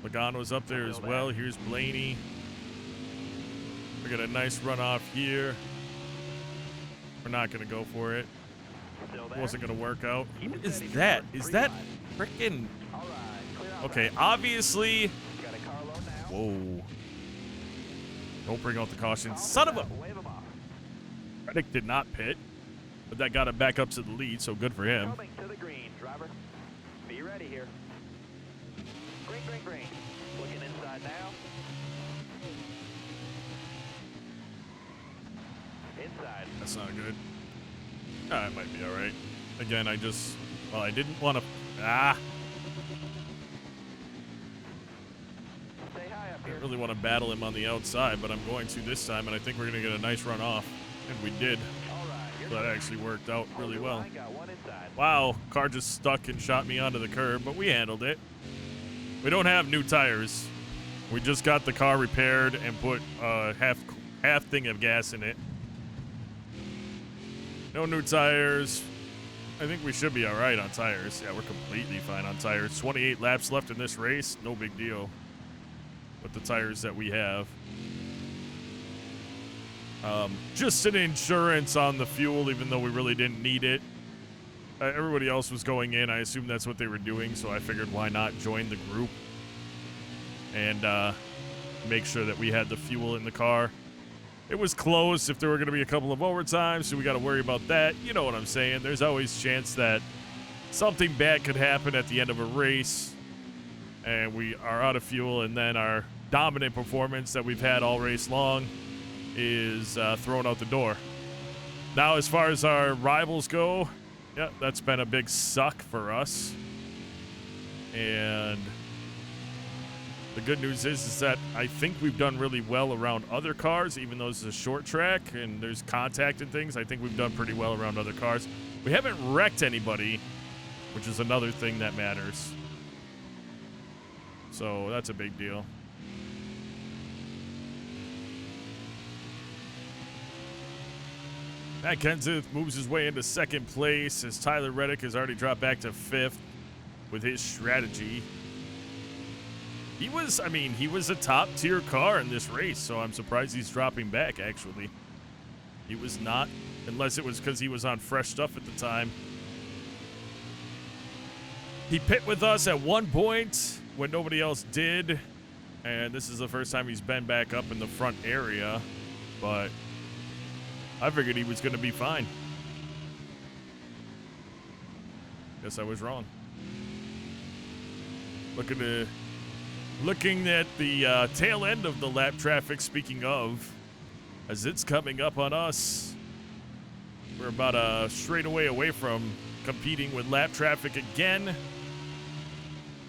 Logano's up there as well. Here's Blaney. We got a nice runoff here. We're not going to go for it. Wasn't going to work out. Who is that? Is that frickin'... Okay, obviously... Whoa. Don't bring out the caution. Son of a... Reddick did not pit, but that got him back up to the lead, so good for him. Coming to the green, driver. Be ready here. Green, green, green. Looking inside now. Inside. That's not good. It might be all right. Again, I just... Well, I didn't want to... I didn't really want to battle him on the outside, but I'm going to this time, and I think we're going to get a nice run off. And we did. So that actually worked out really well. Wow, car just stuck and shot me onto the curb, but we handled it. We don't have new tires. We just got the car repaired and put half thing of gas in it. No new tires. I think we should be all right on tires. Yeah, we're completely fine on tires. 28 laps left in this race. No big deal with the tires that we have. Just an insurance on the fuel, even though we really didn't need it. Everybody else was going in. I assumed that's what they were doing, so I figured why not join the group and make sure that we had the fuel in the car. It was close if there were going to be a couple of overtimes, so we got to worry about that. You know what I'm saying. There's always chance that something bad could happen at the end of a race, and we are out of fuel, and then our dominant performance that we've had all race long is thrown out the door. Now, as far as our rivals go, yeah, that's been a big suck for us. And the good news is that I think we've done really well around other cars, even though it's a short track and there's contact and things. I think we've done pretty well around other cars. We haven't wrecked anybody, which is another thing that matters. So that's a big deal. Matt Kenseth moves his way into second place as Tyler Reddick has already dropped back to fifth with his strategy. He was a top tier car in this race, so I'm surprised he's dropping back, actually. He was not, unless it was because he was on fresh stuff at the time. He pit with us at one point, when nobody else did. And this is the first time he's been back up in the front area. But I figured he was going to be fine. Guess I was wrong. Looking at the tail end of the lap traffic, speaking of, as it's coming up on us. We're about a straightaway away from competing with lap traffic again,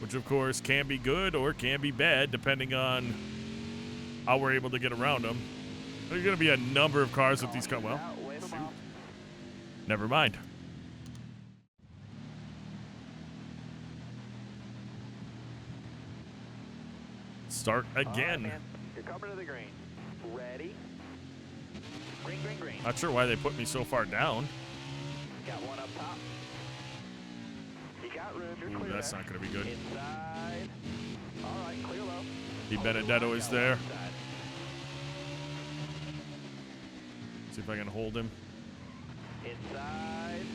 which of course can be good or can be bad depending on how we're able to get around them. There's going to be a number of cars with these well, shoot. Never mind. Start again. Right, you're coming to the green. Ready? Green, green, green. Not sure why they put me so far down. Got one up top. You got room. You're Ooh, clear. that's not going to be good. Inside. All right, clear low. Di Benedetto is there. Inside. See if I can hold him. Inside.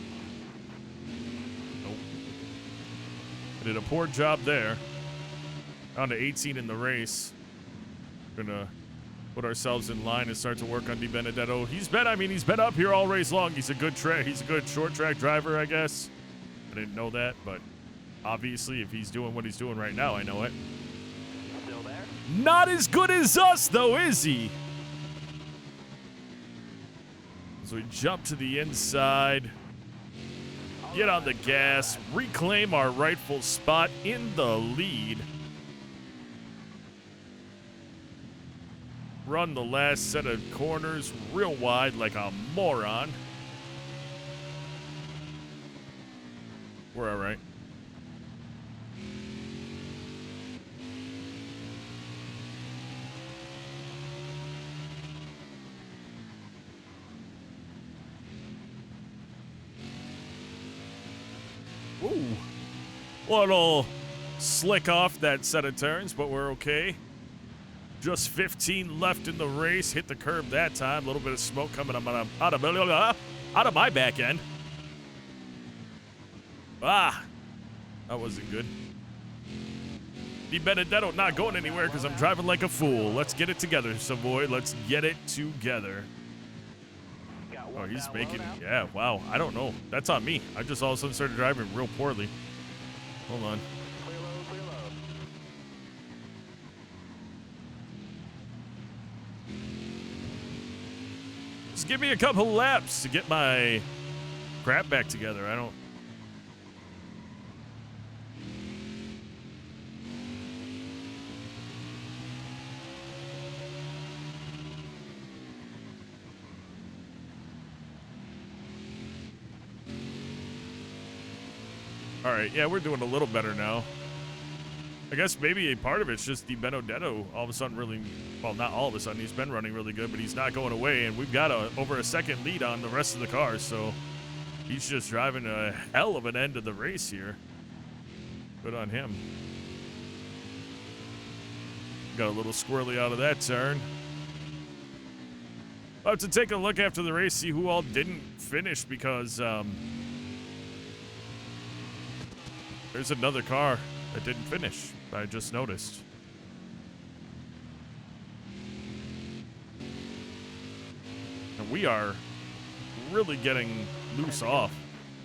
Nope. I did a poor job there. Down to 18 in the race. Gonna put ourselves in line and start to work on Di Benedetto. He's been up here all race long. He's a good short track driver, I guess. I didn't know that, but obviously if he's doing what he's doing right now, I know it. Still there? Not as good as us, though, is he? So we jump to the inside, get on the gas, reclaim our rightful spot in the lead. Run the last set of corners real wide like a moron. We're all right. Ooh. Little slick off that set of turns, but we're okay. Just 15 left in the race. Hit the curb that time. A little bit of smoke coming out of my back end. Ah, that wasn't good. Di Benedetto not going anywhere because I'm driving like a fool. Let's get it together, Savoy. Let's get it together. Oh, he's making it. Yeah, wow. I don't know. That's on me. I just all of a sudden started driving real poorly. Hold on. Clear low, clear low. Just give me a couple laps to get my crap back together. I don't. All right, yeah, we're doing a little better now. I guess maybe a part of it's just Di Benedetto all of a sudden really, well, not all of a sudden, he's been running really good, but he's not going away, and we've got over a second lead on the rest of the cars, so he's just driving a hell of an end of the race here. Good on him. Got a little squirrely out of that turn. I'll have to take a look after the race, see who all didn't finish, because there's another car that didn't finish. I just noticed. And we are really getting loose off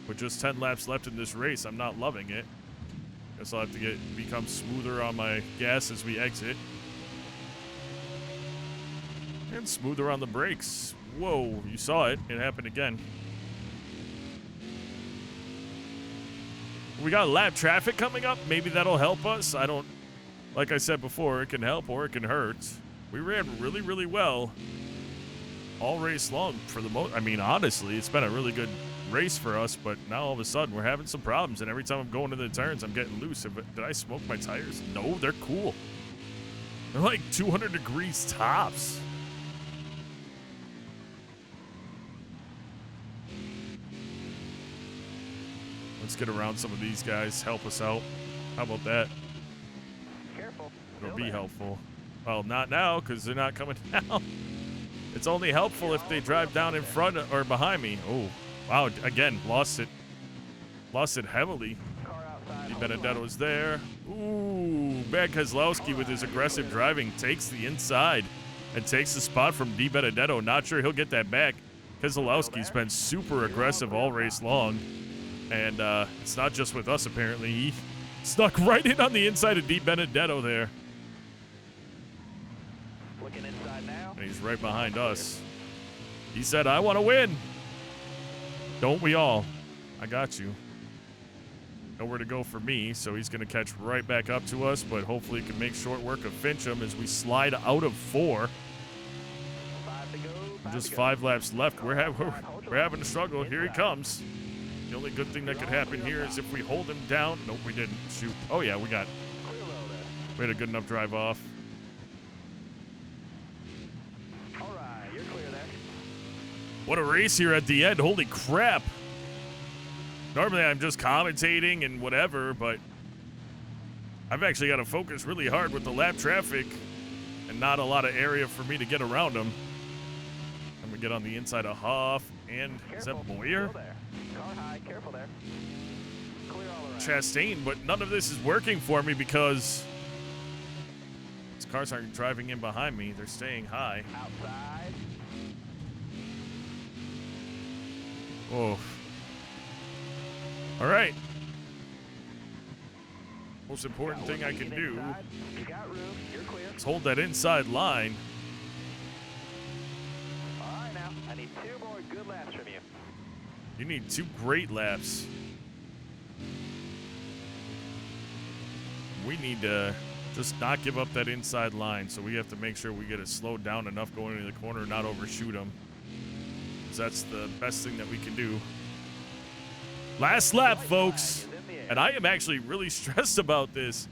with just 10 laps left in this race. I'm not loving it. Guess I'll have to become smoother on my gas as we exit. And smoother on the brakes. Whoa, you saw it. It happened again. We got lap traffic coming up. Maybe that'll help us. I don't, like I said before, it can help or it can hurt. We ran really, really well all race long for the most. I mean, honestly, it's been a really good race for us, but now all of a sudden we're having some problems, and every time I'm going to the turns, I'm getting loose. Did I smoke my tires? No, they're cool. They're like 200 degrees tops. Let's get around some of these guys. Help us out. How about that? Careful. It'll be helpful. Well, not now, because they're not coming down. It's only helpful if they drive down in front or behind me. Oh, wow. Again, lost it. Lost it heavily. Car outside. Di Benedetto's there. Ooh, Brad Keselowski with his aggressive driving takes the inside and takes the spot from Di Benedetto. Not sure he'll get that back. Keselowski's been super aggressive all race long. And it's not just with us, apparently. He snuck right in on the inside of Di Benedetto there. Looking inside now. And he's right behind us. He said, I want to win. Don't we all? I got you. Nowhere to go for me, so he's going to catch right back up to us, but hopefully he can make short work of Fincham as we slide out of 4. 5 to go. Just 5 laps left. We're having a struggle. Here he comes. The only good thing that could happen here is if we hold him down. Nope, we didn't. Shoot. Oh, yeah, we had a good enough drive off. All right, you're clear there. What a race here at the end. Holy crap. Normally I'm just commentating and whatever, but I've actually got to focus really hard with the lap traffic and not a lot of area for me to get around them. I'm going to get on the inside of Hoff and, is that Moyer? Car high, careful there. Clear all around. Chastain, but none of this is working for me because these cars aren't driving in behind me. They're staying high. Outside. Oh. All right. Most important thing I can do You got room. You're clear. is hold that inside line. All right, now. I need 2 more good laps from you. You need 2 great laps. We need to just not give up that inside line, so we have to make sure we get it slowed down enough going into the corner and not overshoot them. Because that's the best thing that we can do. Last lap, folks. And I am actually really stressed about this.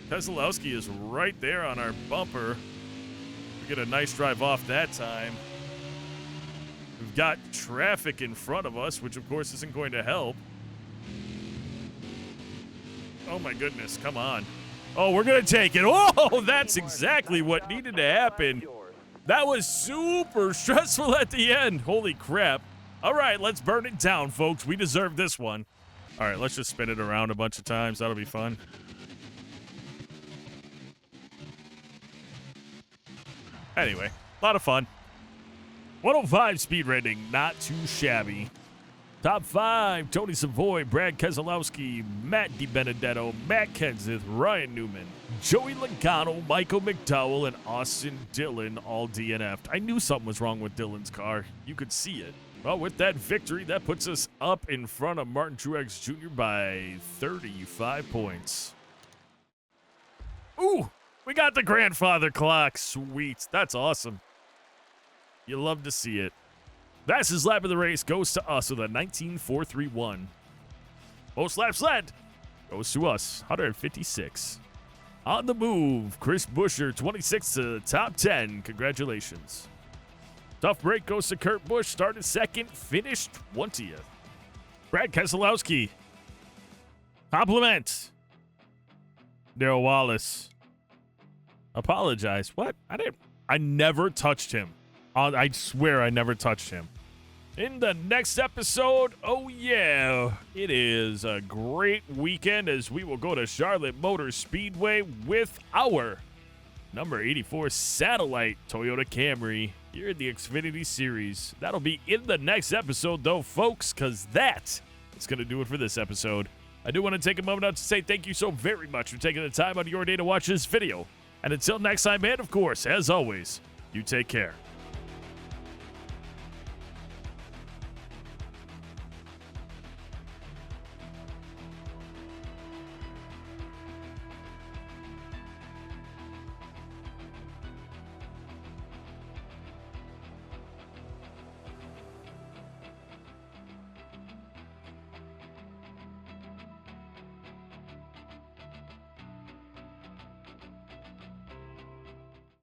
Keselowski is right there on our bumper. We get a nice drive off that time. We've got traffic in front of us, which of course isn't going to help. Oh my goodness, come on. Oh, we're going to take it. Oh, that's exactly what needed to happen. That was super stressful at the end. Holy crap. All right, let's burn it down, folks. We deserve this one. All right, let's just spin it around a bunch of times. That'll be fun. Anyway, a lot of fun. 105 speed rating, not too shabby. Top 5, Tony Savoy, Brad Keselowski, Matt Di Benedetto, Matt Kenseth, Ryan Newman, Joey Logano, Michael McDowell, and Austin Dillon all DNF'd. I knew something was wrong with Dillon's car. You could see it. Well, with that victory, that puts us up in front of Martin Truex Jr. by 35 points. Ooh, we got the grandfather clock. Sweet. That's awesome. You love to see it. That's his lap of the race. Goes to us with a 19.431. Most laps led goes to us, 156. On the move, Chris Buescher, 26 to the top 10. Congratulations. Tough break goes to Kurt Busch. Started second, finished 20th. Brad Keselowski. Compliment. Darrell Wallace. Apologize. What? I never touched him. I swear I never touched him. In the next episode, oh yeah, it is a great weekend as we will go to Charlotte Motor Speedway with our number 84 satellite Toyota Camry here in the Xfinity Series. That'll be in the next episode though, folks, because that is going to do it for this episode. I do want to take a moment out to say thank you so very much for taking the time out of your day to watch this video. And until next time, and of course, as always, you take care.